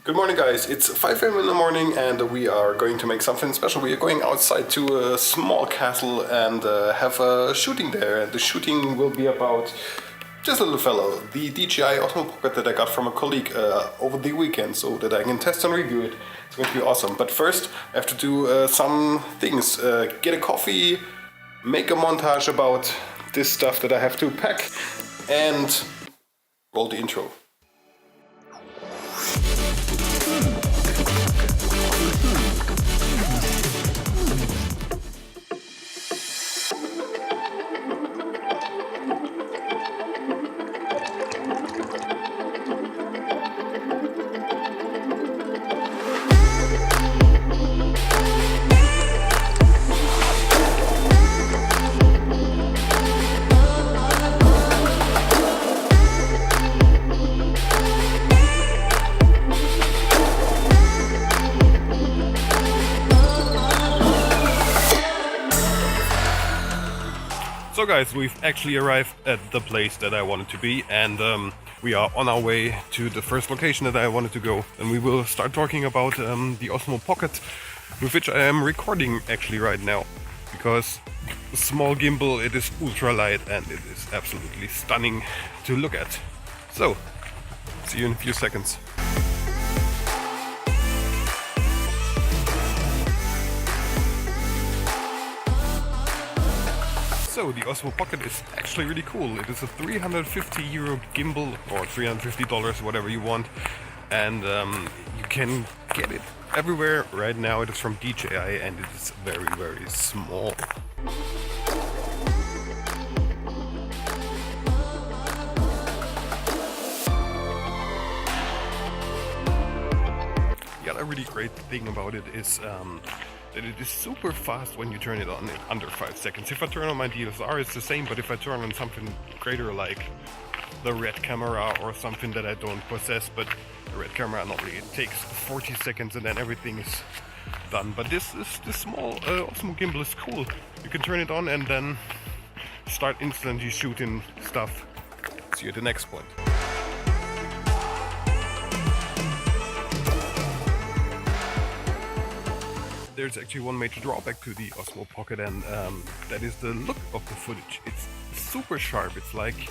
Good morning, guys. It's 5 a.m. in the morning and we are going to make something special. We are going outside to a small castle and have a shooting there. And the shooting will be about just a little fellow, the DJI Osmo Pocket that I got from a colleague over the weekend so that I can test and review it. It's going to be awesome. But first, I have to do some things. Get a coffee, make a montage about this stuff that I have to pack, and roll the intro. So guys, we've actually arrived at the place that I wanted to be, and we are on our way to the first location that I wanted to go, and we will start talking about the Osmo Pocket, with which I am recording actually right now, because the small gimbal, it is ultra light and it is absolutely stunning to look at. So, see you in a few seconds. So the Osmo Pocket is actually really cool. It is a €350 gimbal, or $350, whatever you want, and you can get it everywhere right now. It is from DJI and it is very, very small. The other really great thing about it is that it is super fast when you turn it on in under 5 seconds. If I turn on my DSLR, it's the same, but if I turn on something greater like the red camera or something that I don't possess, but the red camera normally it takes 40 seconds and then everything is done. But this small Osmo gimbal is cool. You can turn it on and then start instantly shooting stuff. See you at the next point. There's actually one major drawback to the Osmo Pocket, and that is the look of the footage. It's super sharp. It's like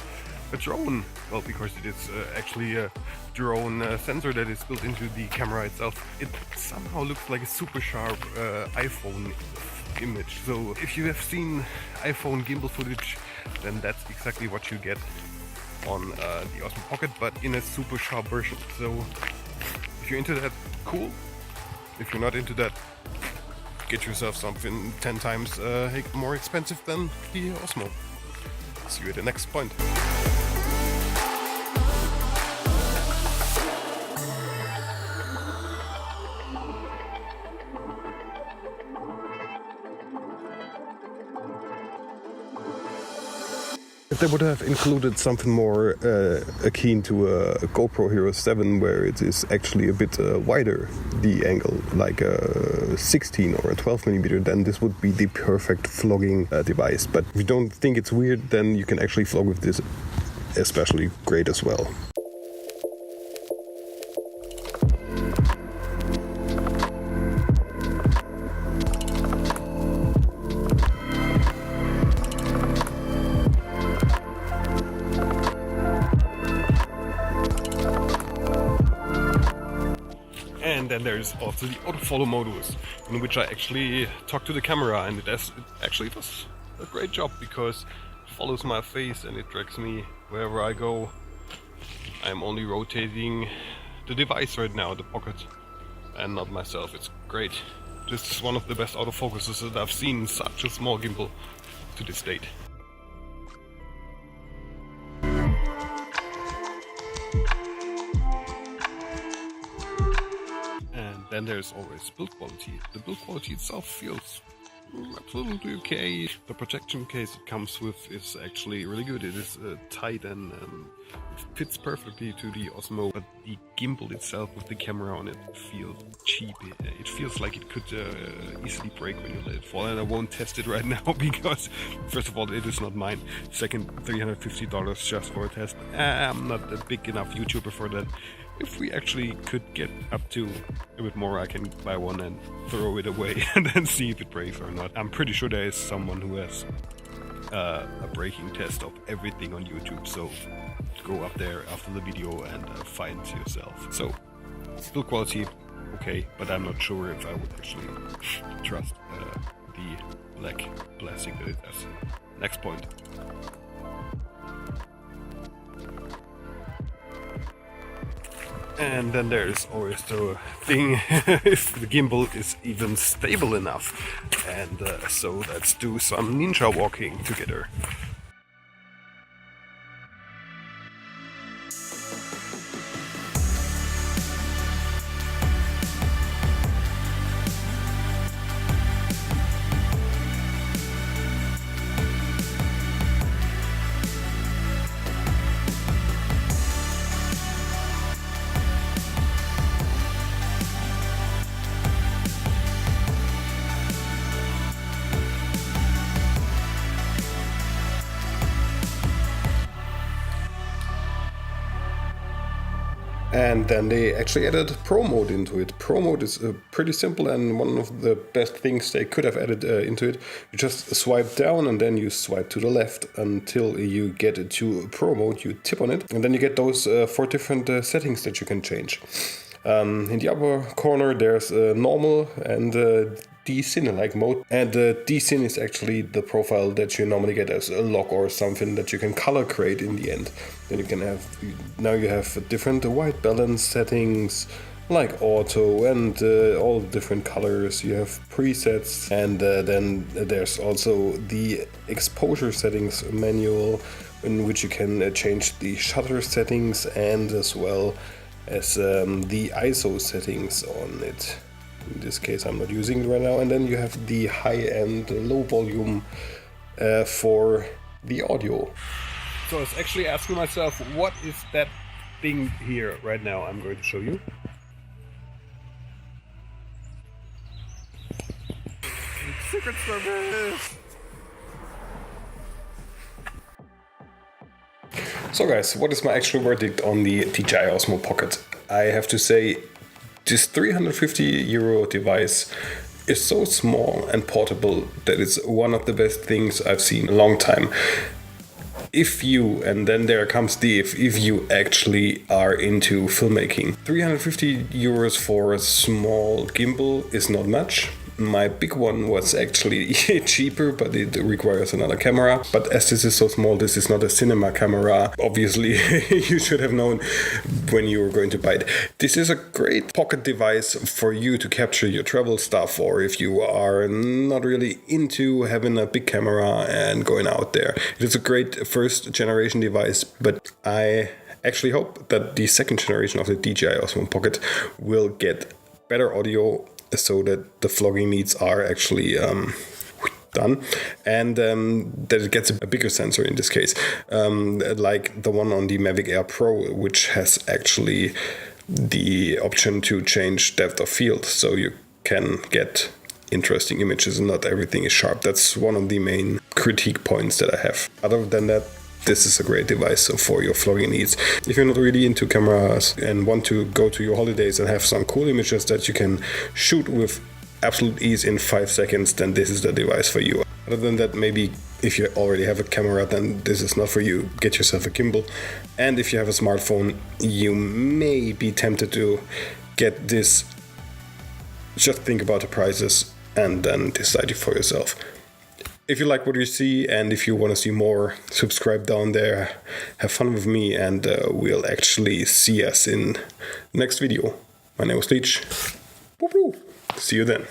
a drone. Well, because it is actually a drone sensor that is built into the camera itself. It somehow looks like a super sharp iPhone image. So if you have seen iPhone gimbal footage, then that's exactly what you get on the Osmo Pocket, but in a super sharp version. So if you're into that, cool. If you're not into that, get yourself something 10 times more expensive than the Osmo. See you at the next point. If they would have included something more akin to a GoPro Hero 7, where it is actually a bit wider, the angle, like a 16 or a 12mm, then this would be the perfect vlogging device. But if you don't think it's weird, then you can actually vlog with this especially great as well. And then there's also the autofollow modus, in which I actually talk to the camera, and it actually does a great job because it follows my face and it tracks me wherever I go. I'm only rotating the device right now, the Pocket, and not myself. It's great. This is one of the best autofocuses that I've seen in such a small gimbal to this date. Then there's always build quality. The build quality itself feels absolutely okay. The protection case it comes with is actually really good. It is tight and it fits perfectly to the Osmo, but the gimbal itself with the camera on it feels cheap. It feels like it could easily break when you let it fall, and I won't test it right now because first of all it is not mine. Second, $350 just for a test. I'm not a big enough YouTuber for that. if we actually could get up to a bit more, I can buy one and throw it away and then see if it breaks or not. I'm pretty sure there is someone who has a breaking test of everything on YouTube, so go up there after the video and find yourself. So, build quality, okay, but I'm not sure if I would actually trust the black plastic that it has. Next point. And then there's always the thing if the gimbal is even stable enough. And so let's do some ninja walking together. And then they actually added Pro Mode into it. Pro Mode is pretty simple and one of the best things they could have added into it. You just swipe down and then you swipe to the left until you get to Pro Mode. You tip on it and then you get those 4 different settings that you can change. In the upper corner there's normal and d-cinelike mode, and d-cin is actually the profile that you normally get as a log or something that you can color grade in the end. Then you can have, now you have different white balance settings like auto and all different colors. You have presets, and then there's also the exposure settings manual in which you can change the shutter settings and as well as the ISO settings on it. In this case I'm not using it right now. And then you have the high and low volume for the audio. So I was actually asking myself, what is that thing here right now? I'm going to show you. Secret service! So guys, what is my actual verdict on the DJI Osmo Pocket? I have to say, this 350 euro device is so small and portable that it's one of the best things I've seen in a long time. If you, and then there comes the if you actually are into filmmaking. 350 euros for a small gimbal is not much. My big one was actually cheaper, but it requires another camera. But as this is so small, this is not a cinema camera. Obviously, you should have known when you were going to buy it. This is a great pocket device for you to capture your travel stuff, or if you are not really into having a big camera and going out there. It is a great first generation device, but I actually hope that the second generation of the DJI Osmo Pocket will get better audio, so that the vlogging needs are actually done, and that it gets a bigger sensor in this case, like the one on the Mavic Air Pro, which has actually the option to change depth of field, so you can get interesting images and not everything is sharp. That's one of the main critique points that I have. Other than that, this is a great device for your vlogging needs. If you're not really into cameras and want to go to your holidays and have some cool images that you can shoot with absolute ease in 5 seconds, then this is the device for you. Other than that, maybe if you already have a camera, then this is not for you. Get yourself a gimbal. And if you have a smartphone, you may be tempted to get this. Just think about the prices and then decide it for yourself. If you like what you see and if you want to see more, subscribe down there, have fun with me, and we'll actually see us in the next video. My name is Leech. See you then.